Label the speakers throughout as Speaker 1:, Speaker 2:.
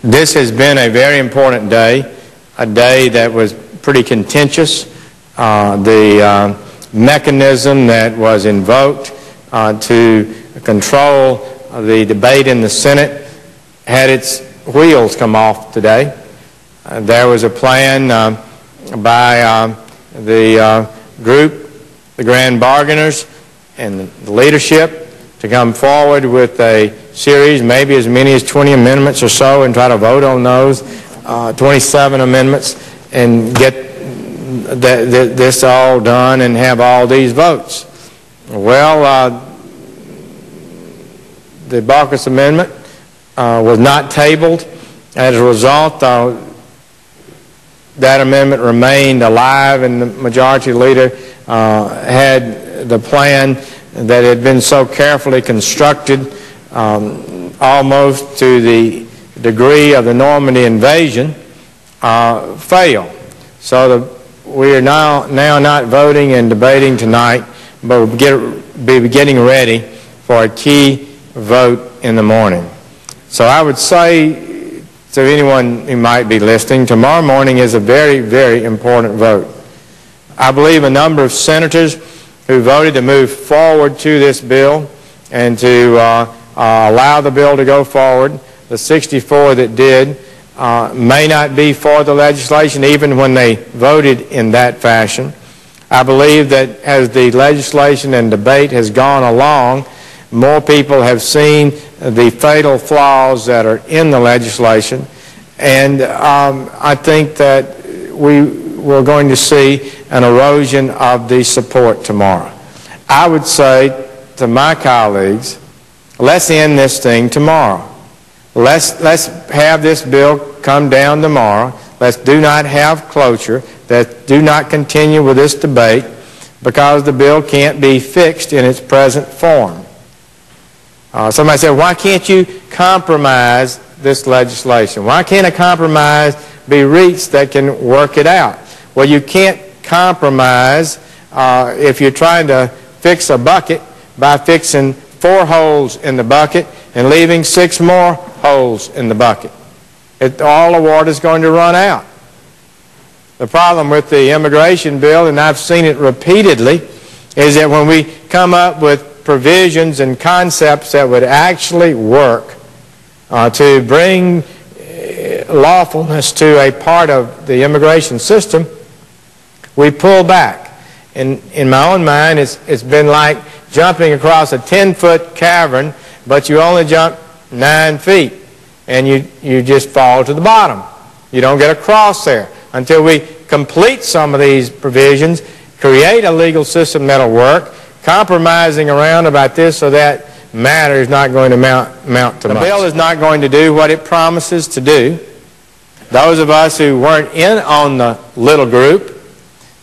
Speaker 1: This has been a very important day, a day that was pretty contentious. The mechanism that was invoked to control the debate in the Senate had its wheels come off today. There was a plan by the group, the grand bargainers, and the leadership to come forward with a series, maybe as many as 20 amendments or so, and try to vote on those 27 amendments and get this all done and have all these votes. Well, the Baucus Amendment was not tabled. As a result, that amendment remained alive, and the majority leader had the plan that had been so carefully constructed, almost to the degree of the Normandy invasion, fail. So we are now not voting and debating tonight, but we'll be getting ready for a key vote in the morning. So I would say to anyone who might be listening, tomorrow morning is a very, very important vote. I believe a number of senators who voted to move forward to this bill and to allow the bill to go forward, the 64 that did, may not be for the legislation even when they voted in that fashion. I believe that as the legislation and debate has gone along, more people have seen the fatal flaws that are in the legislation, and I think that we're going to see an erosion of the support tomorrow. I would say to my colleagues, let's end this thing tomorrow. Let's have this bill come down tomorrow. Let's do not have cloture. Let's do not continue with this debate because the bill can't be fixed in its present form. Somebody said, why can't you compromise this legislation? Why can't a compromise be reached that can work it out? Well, you can't compromise if you're trying to fix a bucket by fixing 4 holes in the bucket and leaving 6 more holes in the bucket. All the water is going to run out. The problem with the immigration bill, and I've seen it repeatedly, is that when we come up with provisions and concepts that would actually work to bring lawfulness to a part of the immigration system, we pull back. In my own mind, it's been like jumping across a 10-foot cavern, but you only jump 9 feet, and you just fall to the bottom. You don't get across there until we complete some of these provisions, create a legal system that'll work. Compromising around about this or that matter is not going to amount to much. The bill is not going to do what it promises to do. Those of us who weren't in on the little group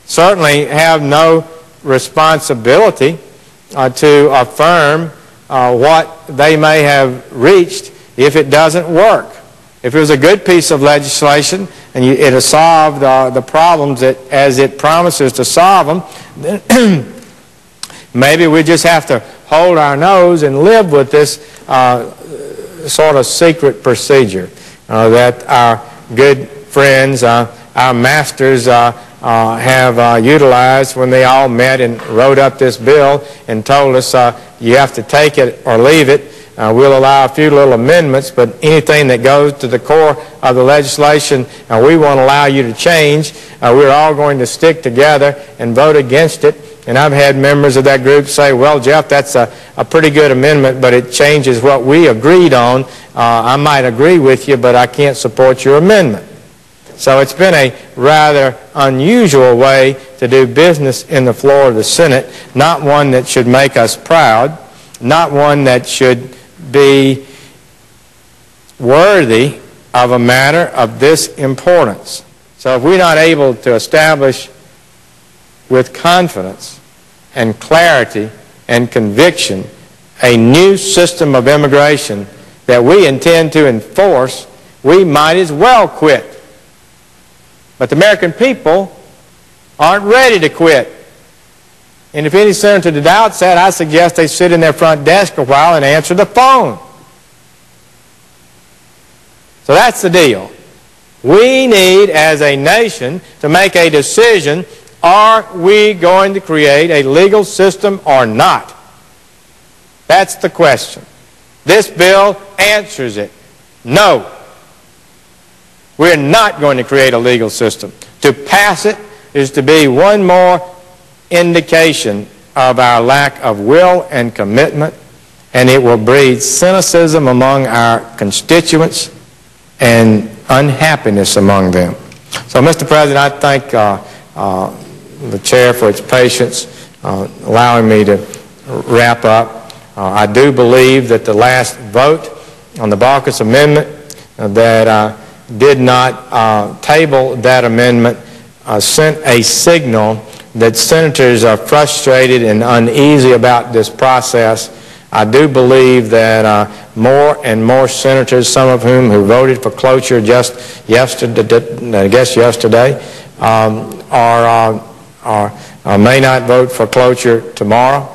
Speaker 1: certainly have no responsibility to affirm what they may have reached if it doesn't work. If it was a good piece of legislation and it has solved the problems as it promises to solve them, then maybe we just have to hold our nose and live with this sort of secret procedure that our good friends, our masters have utilized when they all met and wrote up this bill and told us you have to take it or leave it. We'll allow a few little amendments, but anything that goes to the core of the legislation we won't allow you to change. We're all going to stick together and vote against it. And I've had members of that group say, well, Jeff, that's a pretty good amendment, but it changes what we agreed on. I might agree with you, but I can't support your amendment. So it's been a rather unusual way to do business in the floor of the Senate, not one that should make us proud, not one that should be worthy of a matter of this importance. So if we're not able to establish with confidence and clarity and conviction a new system of immigration that we intend to enforce, we might as well quit. But the American people aren't ready to quit. And if any senator doubts that, I suggest they sit in their front desk a while and answer the phone. So that's the deal. We need, as a nation, to make a decision: are we going to create a legal system or not? That's the question. This bill answers it. No. We're not going to create a legal system. To pass it is to be one more indication of our lack of will and commitment, and it will breed cynicism among our constituents and unhappiness among them. So, Mr. President, I thank the Chair for its patience, allowing me to wrap up. I do believe that the last vote on the Baucus Amendment that did not table that amendment sent a signal that senators are frustrated and uneasy about this process. I do believe that more and more senators, some of whom who voted for cloture just yesterday, may not vote for cloture tomorrow,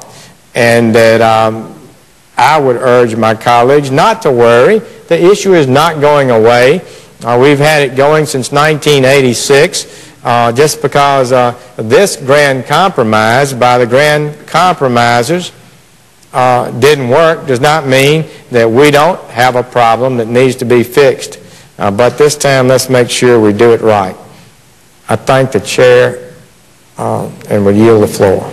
Speaker 1: and that I would urge my colleagues not to worry. The issue is not going away. We've had it going since 1986. Just because this grand compromise by the grand compromisers didn't work does not mean that we don't have a problem that needs to be fixed. But this time, let's make sure we do it right. I thank the Chair and will yield the floor.